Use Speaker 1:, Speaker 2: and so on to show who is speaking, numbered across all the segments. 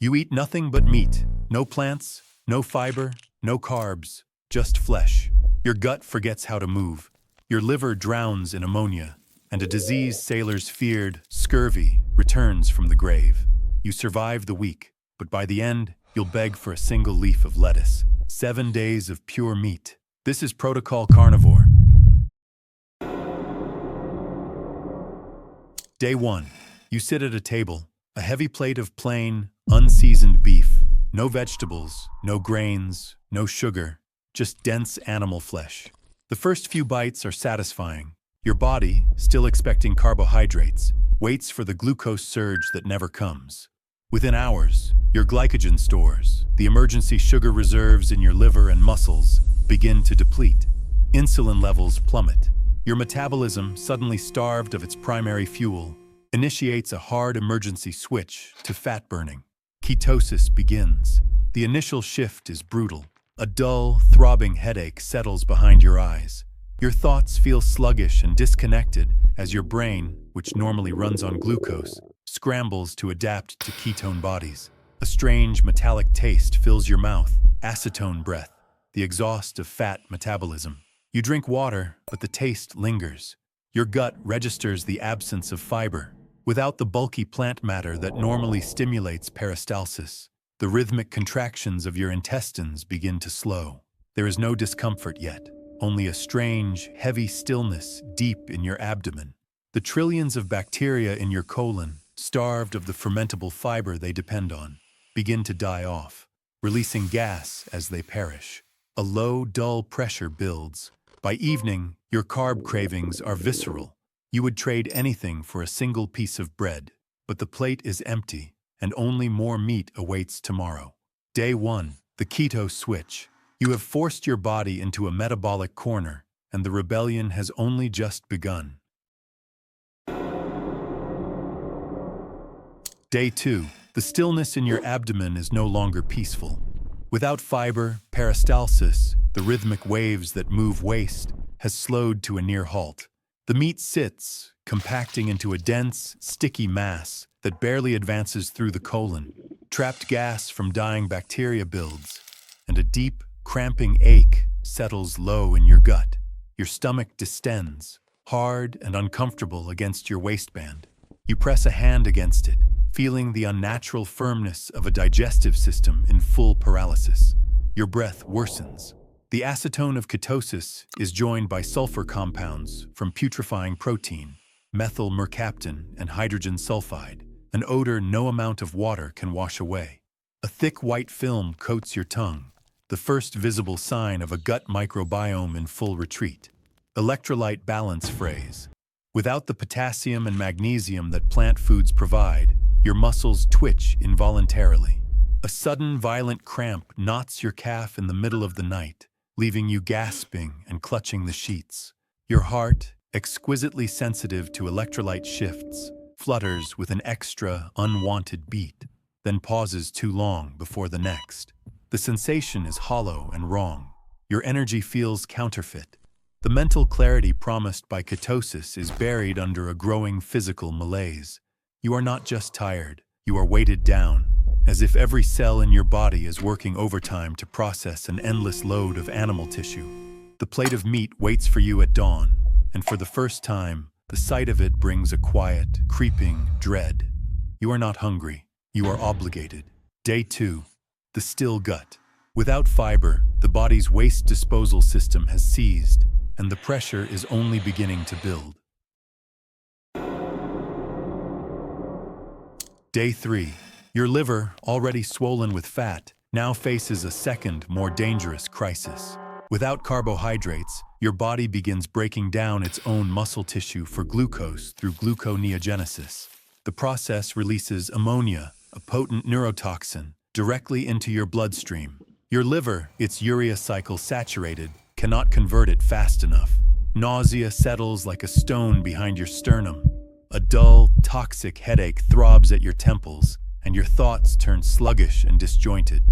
Speaker 1: You eat nothing but meat, no plants, no fiber, no carbs, just flesh. Your gut forgets how to move. Your liver drowns in ammonia, and a disease sailors feared, scurvy, returns from the grave. You survive the week, but by the end, you'll beg for a single leaf of lettuce. 7 days of pure meat. This is Protocol Carnivore. Day 1. You sit at a table, a heavy plate of plain, unseasoned beef. No vegetables, no grains, no sugar, just dense animal flesh. The first few bites are satisfying. Your body, still expecting carbohydrates, waits for the glucose surge that never comes. Within hours, your glycogen stores, the emergency sugar reserves in your liver and muscles, begin to deplete. Insulin levels plummet. Your metabolism, suddenly starved of its primary fuel, initiates a hard emergency switch to fat burning. Ketosis begins. The initial shift is brutal. A dull, throbbing headache settles behind your eyes. Your thoughts feel sluggish and disconnected as your brain, which normally runs on glucose, scrambles to adapt to ketone bodies. A strange metallic taste fills your mouth, acetone breath, the exhaust of fat metabolism. You drink water, but the taste lingers. Your gut registers the absence of fiber. Without the bulky plant matter that normally stimulates peristalsis, the rhythmic contractions of your intestines begin to slow. There is no discomfort yet, only a strange, heavy stillness deep in your abdomen. The trillions of bacteria in your colon, starved of the fermentable fiber they depend on, begin to die off, releasing gas as they perish. A low, dull pressure builds. By evening, your carb cravings are visceral. You would trade anything for a single piece of bread, but the plate is empty, and only more meat awaits tomorrow. Day 1, the Keto Switch. You have forced your body into a metabolic corner, and the rebellion has only just begun. Day 2, the stillness in your abdomen is no longer peaceful. Without fiber, peristalsis, the rhythmic waves that move waste, has slowed to a near halt. The meat sits, compacting into a dense, sticky mass that barely advances through the colon. Trapped gas from dying bacteria builds, and a deep, cramping ache settles low in your gut. Your stomach distends, hard and uncomfortable against your waistband. You press a hand against it, feeling the unnatural firmness of a digestive system in full paralysis. Your breath worsens. The acetone of ketosis is joined by sulfur compounds from putrefying protein, methyl mercaptan and hydrogen sulfide, an odor no amount of water can wash away. A thick white film coats your tongue, the first visible sign of a gut microbiome in full retreat. Electrolyte balance phrase. Without the potassium and magnesium that plant foods provide, your muscles twitch involuntarily. A sudden violent cramp knots your calf in the middle of the night, leaving you gasping and clutching the sheets. Your heart, exquisitely sensitive to electrolyte shifts, flutters with an extra, unwanted beat, then pauses too long before the next. The sensation is hollow and wrong. Your energy feels counterfeit. The mental clarity promised by ketosis is buried under a growing physical malaise. You are not just tired, you are weighted down, as if every cell in your body is working overtime to process an endless load of animal tissue. The plate of meat waits for you at dawn, and for the first time, the sight of it brings a quiet, creeping dread. You are not hungry, you are obligated. Day 2, the still gut. Without fiber, the body's waste disposal system has seized, and the pressure is only beginning to build. Day 3. Your liver, already swollen with fat, now faces a second, more dangerous crisis. Without carbohydrates, your body begins breaking down its own muscle tissue for glucose through gluconeogenesis. The process releases ammonia, a potent neurotoxin, directly into your bloodstream. Your liver, its urea cycle saturated, cannot convert it fast enough. Nausea settles like a stone behind your sternum. A dull, toxic headache throbs at your temples, and your thoughts turn sluggish and disjointed.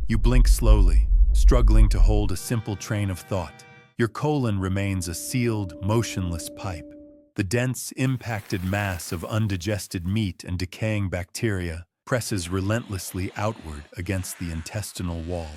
Speaker 1: You blink slowly, struggling to hold a simple train of thought. Your colon remains a sealed, motionless pipe. The dense, impacted mass of undigested meat and decaying bacteria presses relentlessly outward against the intestinal wall.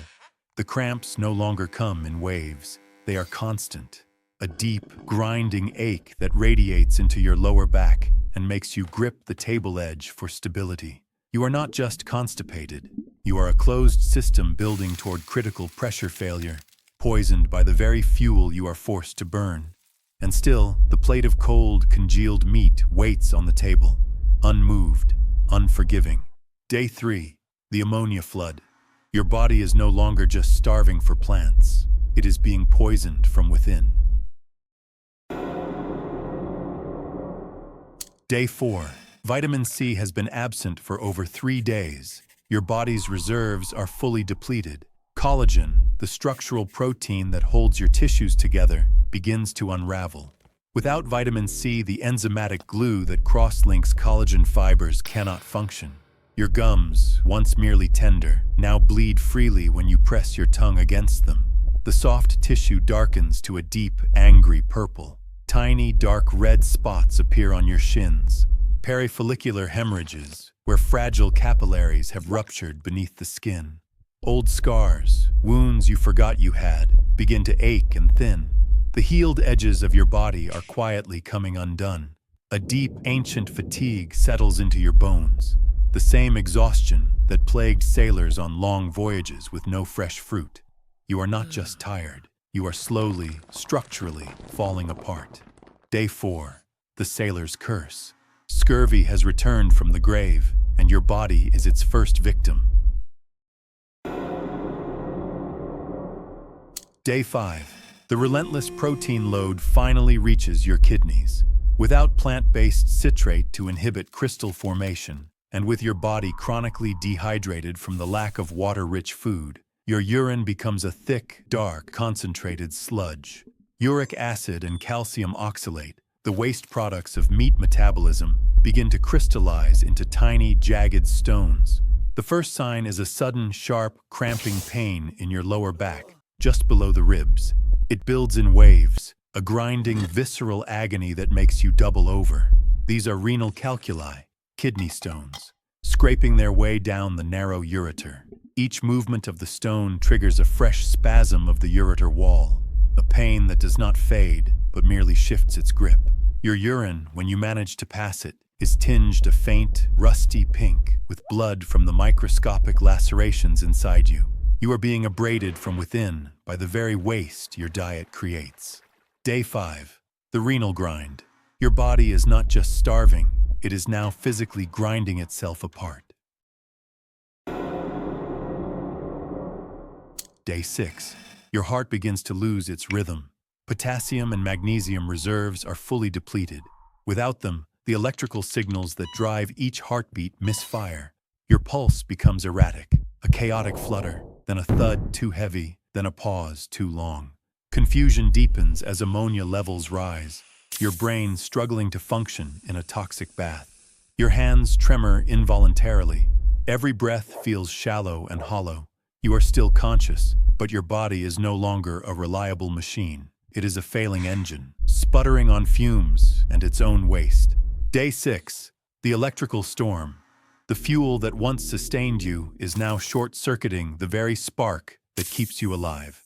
Speaker 1: The cramps no longer come in waves. They are constant. A deep, grinding ache that radiates into your lower back and makes you grip the table edge for stability. You are not just constipated. You are a closed system building toward critical pressure failure, poisoned by the very fuel you are forced to burn. And still, the plate of cold, congealed meat waits on the table, unmoved, unforgiving. Day 3. The Ammonia Flood. Your body is no longer just starving for plants. It is being poisoned from within. Day 4. Vitamin C has been absent for over 3 days. Your body's reserves are fully depleted. Collagen, the structural protein that holds your tissues together, begins to unravel. Without vitamin C, the enzymatic glue that cross-links collagen fibers cannot function. Your gums, once merely tender, now bleed freely when you press your tongue against them. The soft tissue darkens to a deep, angry purple. Tiny, dark red spots appear on your shins. Perifollicular hemorrhages, where fragile capillaries have ruptured beneath the skin. Old scars, wounds you forgot you had, begin to ache and thin. The healed edges of your body are quietly coming undone. A deep, ancient fatigue settles into your bones. The same exhaustion that plagued sailors on long voyages with no fresh fruit. You are not just tired. You are slowly, structurally falling apart. Day 4. The sailor's curse. Scurvy has returned from the grave, and your body is its first victim. Day 5. The relentless protein load finally reaches your kidneys. Without plant-based citrate to inhibit crystal formation, and with your body chronically dehydrated from the lack of water-rich food, your urine becomes a thick, dark, concentrated sludge. Uric acid and calcium oxalate, the waste products of meat metabolism, begin to crystallize into tiny, jagged stones. The first sign is a sudden, sharp, cramping pain in your lower back, just below the ribs. It builds in waves, a grinding, visceral agony that makes you double over. These are renal calculi, kidney stones, scraping their way down the narrow ureter. Each movement of the stone triggers a fresh spasm of the ureter wall, a pain that does not fade, but merely shifts its grip. Your urine, when you manage to pass it, is tinged a faint, rusty pink with blood from the microscopic lacerations inside you. You are being abraded from within by the very waste your diet creates. Day 5. The Renal Grind. Your body is not just starving, it is now physically grinding itself apart. Day 6. Your heart begins to lose its rhythm. Potassium and magnesium reserves are fully depleted. Without them, the electrical signals that drive each heartbeat misfire. Your pulse becomes erratic, a chaotic flutter, then a thud too heavy, then a pause too long. Confusion deepens as ammonia levels rise, your brain struggling to function in a toxic bath. Your hands tremor involuntarily. Every breath feels shallow and hollow. You are still conscious, but your body is no longer a reliable machine. It is a failing engine, sputtering on fumes and its own waste. Day 6. The Electrical Storm. The fuel that once sustained you is now short-circuiting the very spark that keeps you alive.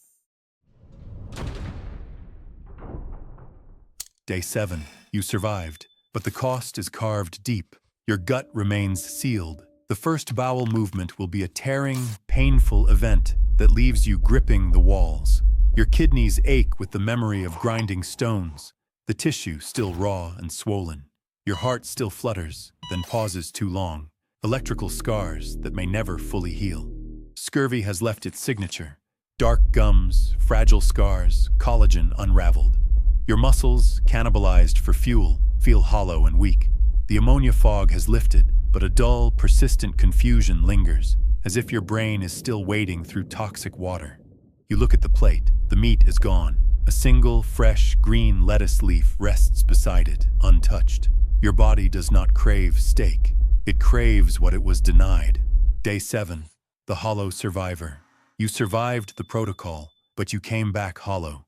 Speaker 1: Day 7. You survived, but the cost is carved deep. Your gut remains sealed. The first bowel movement will be a tearing, painful event that leaves you gripping the walls. Your kidneys ache with the memory of grinding stones, the tissue still raw and swollen. Your heart still flutters, then pauses too long. Electrical scars that may never fully heal. Scurvy has left its signature. Dark gums, fragile scars, collagen unraveled. Your muscles, cannibalized for fuel, feel hollow and weak. The ammonia fog has lifted, but a dull, persistent confusion lingers, as if your brain is still wading through toxic water. You look at the plate. The meat is gone. A single, fresh, green lettuce leaf rests beside it, untouched. Your body does not crave steak. It craves what it was denied. Day 7. The Hollow Survivor. You survived the protocol, but you came back hollow.